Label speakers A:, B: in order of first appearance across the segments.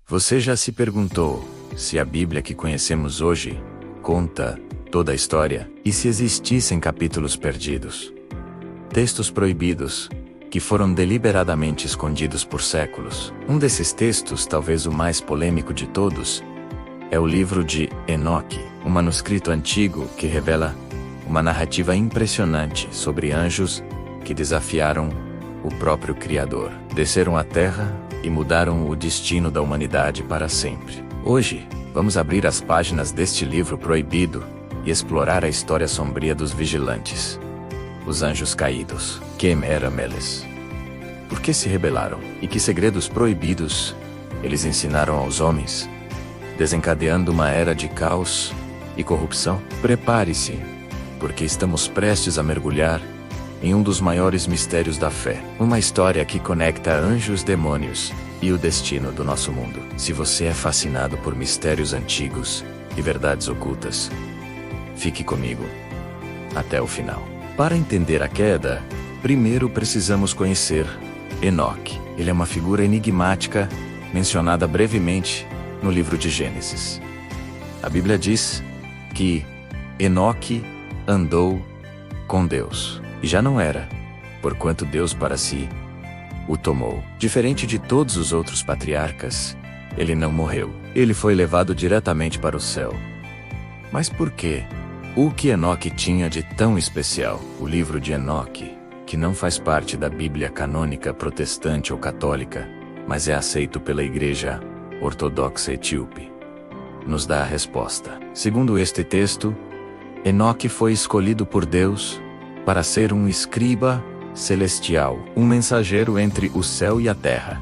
A: Você já se perguntou se a Bíblia que conhecemos hoje conta toda a história e se existissem capítulos perdidos? Textos proibidos que foram deliberadamente escondidos por séculos. Um desses textos, talvez o mais polêmico de todos, é o livro de Enoque, um manuscrito antigo que revela uma narrativa impressionante sobre anjos que desafiaram o próprio Criador, desceram à Terra e mudaram o destino da humanidade para sempre. Hoje, vamos abrir as páginas deste livro proibido e explorar a história sombria dos vigilantes, os anjos caídos, Quem-era-Meles. Por que se rebelaram? E que segredos proibidos eles ensinaram aos homens, desencadeando uma era de caos e corrupção? Prepare-se, porque estamos prestes a mergulhar em um dos maiores mistérios da fé. Uma história que conecta anjos, demônios e o destino do nosso mundo. Se você é fascinado por mistérios antigos e verdades ocultas, fique comigo até o final. Para entender a queda, primeiro precisamos conhecer Enoque. Ele é uma figura enigmática mencionada brevemente no livro de Gênesis. A Bíblia diz que Enoque andou com Deus. E já não era, porquanto Deus para si o tomou. Diferente de todos os outros patriarcas, ele não morreu. Ele foi levado diretamente para o céu. Mas por quê? O que Enoque tinha de tão especial? O livro de Enoque, que não faz parte da Bíblia canônica protestante ou católica, mas é aceito pela Igreja Ortodoxa Etíope, nos dá a resposta. Segundo este texto, Enoque foi escolhido por Deus para ser um escriba celestial, um mensageiro entre o céu e a terra.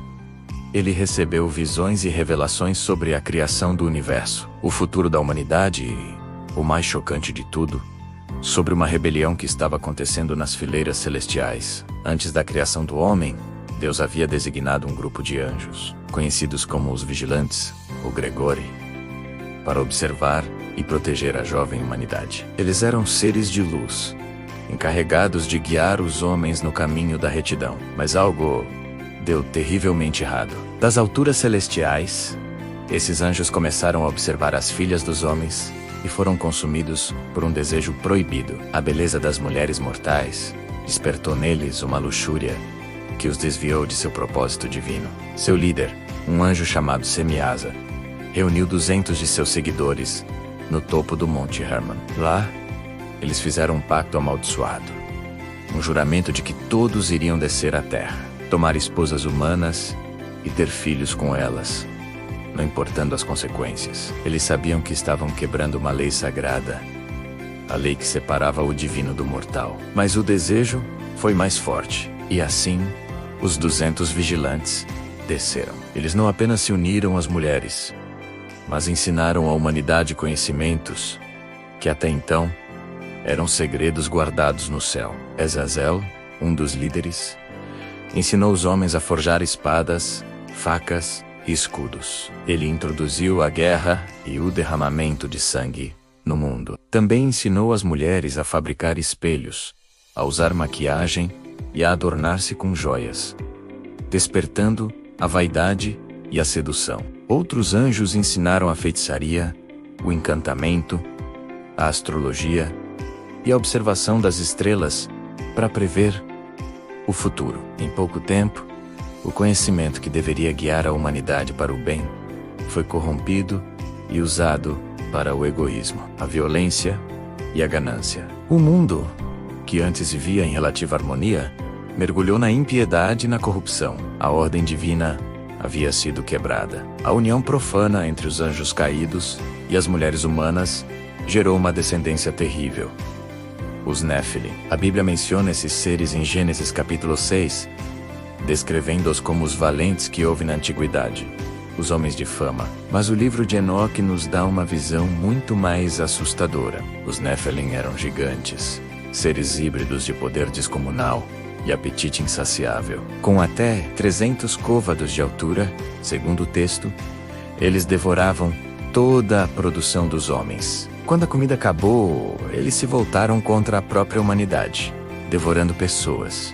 A: Ele recebeu visões e revelações sobre a criação do universo, o futuro da humanidade e, o mais chocante de tudo, sobre uma rebelião que estava acontecendo nas fileiras celestiais. Antes da criação do homem, Deus havia designado um grupo de anjos, conhecidos como os Vigilantes, ou Gregori, para observar e proteger a jovem humanidade. Eles eram seres de luz, encarregados de guiar os homens no caminho da retidão. Mas algo deu terrivelmente errado. Das alturas celestiais, esses anjos começaram a observar as filhas dos homens e foram consumidos por um desejo proibido. A beleza das mulheres mortais despertou neles uma luxúria que os desviou de seu propósito divino. Seu líder, um anjo chamado Semiasa, reuniu 200 de seus seguidores no topo do Monte Hermon. Lá, eles fizeram um pacto amaldiçoado, um juramento de que todos iriam descer à terra, tomar esposas humanas e ter filhos com elas, não importando as consequências. Eles sabiam que estavam quebrando uma lei sagrada, a lei que separava o divino do mortal. Mas o desejo foi mais forte, e assim, os 200 vigilantes desceram. Eles não apenas se uniram às mulheres, mas ensinaram à humanidade conhecimentos que até então eram segredos guardados no céu. Azazel, um dos líderes, ensinou os homens a forjar espadas, facas e escudos. Ele introduziu a guerra e o derramamento de sangue no mundo. Também ensinou as mulheres a fabricar espelhos, a usar maquiagem e a adornar-se com joias, despertando a vaidade e a sedução. Outros anjos ensinaram a feitiçaria, o encantamento, a astrologia e a observação das estrelas para prever o futuro. Em pouco tempo, o conhecimento que deveria guiar a humanidade para o bem foi corrompido e usado para o egoísmo, a violência e a ganância. O mundo, que antes vivia em relativa harmonia, mergulhou na impiedade e na corrupção. A ordem divina havia sido quebrada. A união profana entre os anjos caídos e as mulheres humanas gerou uma descendência terrível, os Néfilim. A Bíblia menciona esses seres em Gênesis capítulo 6, descrevendo-os como os valentes que houve na antiguidade, os homens de fama. Mas o livro de Enoque nos dá uma visão muito mais assustadora. Os Néfilim eram gigantes, seres híbridos de poder descomunal e apetite insaciável. Com até 300 côvados de altura, segundo o texto, eles devoravam toda a produção dos homens. Quando a comida acabou, eles se voltaram contra a própria humanidade, devorando pessoas.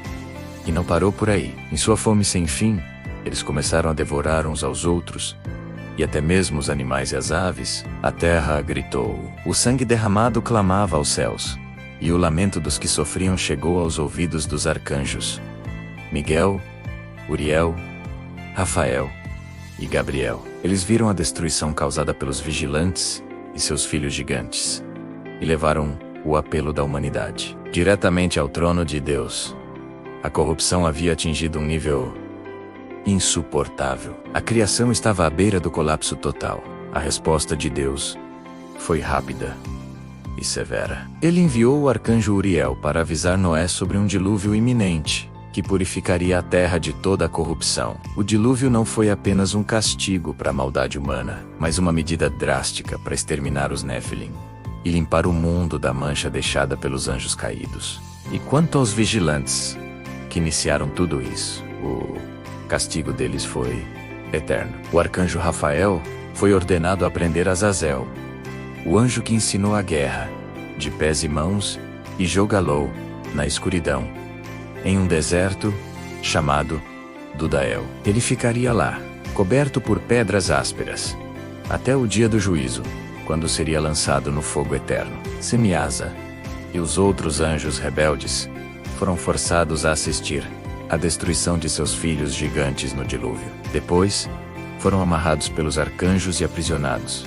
A: E não parou por aí. Em sua fome sem fim, eles começaram a devorar uns aos outros, e até mesmo os animais e as aves, a terra gritou. O sangue derramado clamava aos céus, e o lamento dos que sofriam chegou aos ouvidos dos arcanjos Miguel, Uriel, Rafael e Gabriel. Eles viram a destruição causada pelos vigilantes e seus filhos gigantes, e levaram o apelo da humanidade diretamente ao trono de Deus. A corrupção havia atingido um nível insuportável. A criação estava à beira do colapso total. A resposta de Deus foi rápida e severa. Ele enviou o arcanjo Uriel para avisar Noé sobre um dilúvio iminente, que purificaria a terra de toda a corrupção. O dilúvio não foi apenas um castigo para a maldade humana, mas uma medida drástica para exterminar os Nephilim e limpar o mundo da mancha deixada pelos anjos caídos. E quanto aos vigilantes que iniciaram tudo isso, o castigo deles foi eterno. O arcanjo Rafael foi ordenado a prender Azazel, o anjo que ensinou a guerra, de pés e mãos, e jogá-lo na escuridão, em um deserto chamado Dudael. Ele ficaria lá, coberto por pedras ásperas, até o dia do juízo, quando seria lançado no fogo eterno. Semiasa e os outros anjos rebeldes foram forçados a assistir à destruição de seus filhos gigantes no dilúvio. Depois, foram amarrados pelos arcanjos e aprisionados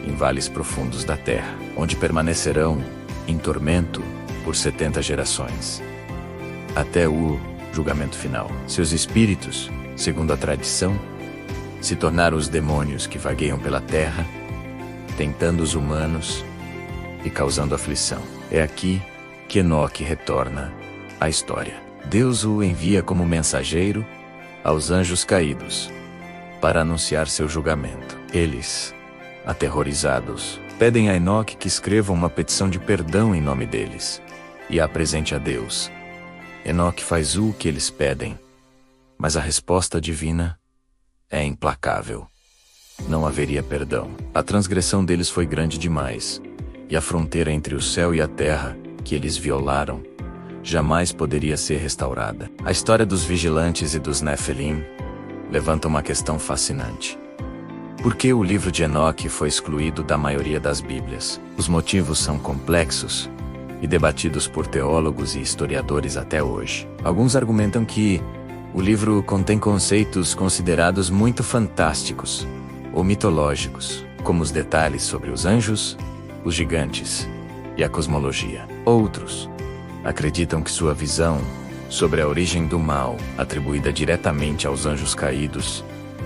A: em vales profundos da terra, onde permanecerão em tormento por 70 gerações, até o julgamento final. Seus espíritos, segundo a tradição, se tornaram os demônios que vagueiam pela terra, tentando os humanos e causando aflição. É aqui que Enoque retorna à história. Deus o envia como mensageiro aos anjos caídos para anunciar seu julgamento. Eles, aterrorizados, pedem a Enoque que escreva uma petição de perdão em nome deles e a apresente a Deus. Enoque faz o que eles pedem, mas a resposta divina é implacável. Não haveria perdão. A transgressão deles foi grande demais, e a fronteira entre o céu e a terra, que eles violaram, jamais poderia ser restaurada. A história dos vigilantes e dos Nephilim levanta uma questão fascinante. Por que o livro de Enoque foi excluído da maioria das Bíblias? Os motivos são complexos e debatidos por teólogos e historiadores até hoje. Alguns argumentam que o livro contém conceitos considerados muito fantásticos ou mitológicos, como os detalhes sobre os anjos, os gigantes e a cosmologia. Outros acreditam que sua visão sobre a origem do mal, atribuída diretamente aos anjos caídos,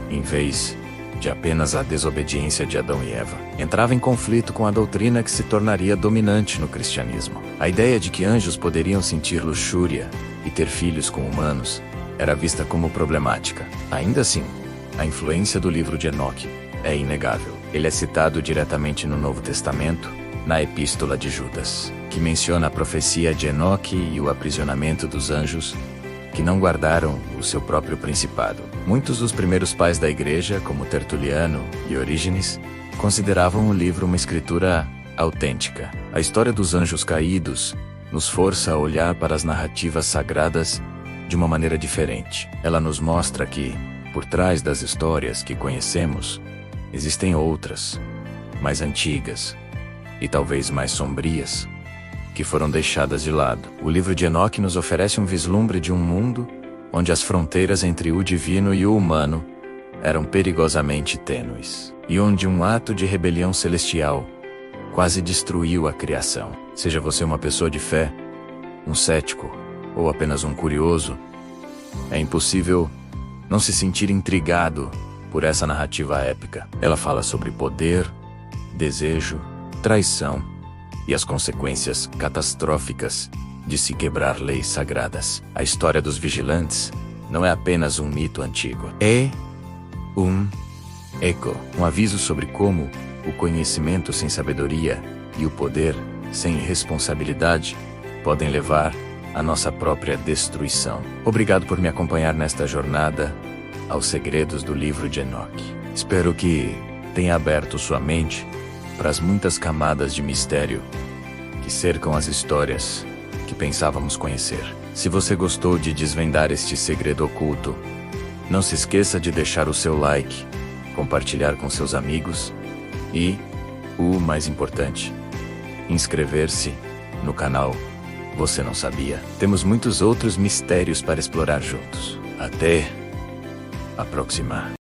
A: em vez de apenas a desobediência de Adão e Eva, entrava em conflito com a doutrina que se tornaria dominante no cristianismo. A ideia de que anjos poderiam sentir luxúria e ter filhos com humanos era vista como problemática. Ainda assim, a influência do livro de Enoque é inegável. Ele é citado diretamente no Novo Testamento, na Epístola de Judas, que menciona a profecia de Enoque e o aprisionamento dos anjos que não guardaram o seu próprio principado. Muitos dos primeiros pais da igreja, como Tertuliano e Orígenes, consideravam o livro uma escritura autêntica. A história dos anjos caídos nos força a olhar para as narrativas sagradas de uma maneira diferente. Ela nos mostra que, por trás das histórias que conhecemos, existem outras, mais antigas e talvez mais sombrias, que foram deixadas de lado. O livro de Enoque nos oferece um vislumbre de um mundo onde as fronteiras entre o divino e o humano eram perigosamente tênues, e onde um ato de rebelião celestial quase destruiu a criação. Seja você uma pessoa de fé, um cético ou apenas um curioso, é impossível não se sentir intrigado por essa narrativa épica. Ela fala sobre poder, desejo, traição e as consequências catastróficas de se quebrar leis sagradas. A história dos vigilantes não é apenas um mito antigo. É um eco, um aviso sobre como o conhecimento sem sabedoria e o poder sem responsabilidade podem levar à nossa própria destruição. Obrigado por me acompanhar nesta jornada aos segredos do livro de Enoque. Espero que tenha aberto sua mente para as muitas camadas de mistério que cercam as histórias que pensávamos conhecer. Se você gostou de desvendar este segredo oculto, não se esqueça de deixar o seu like, compartilhar com seus amigos e, o mais importante, inscrever-se no canal. Você não sabia? Temos muitos outros mistérios para explorar juntos. Até a próxima.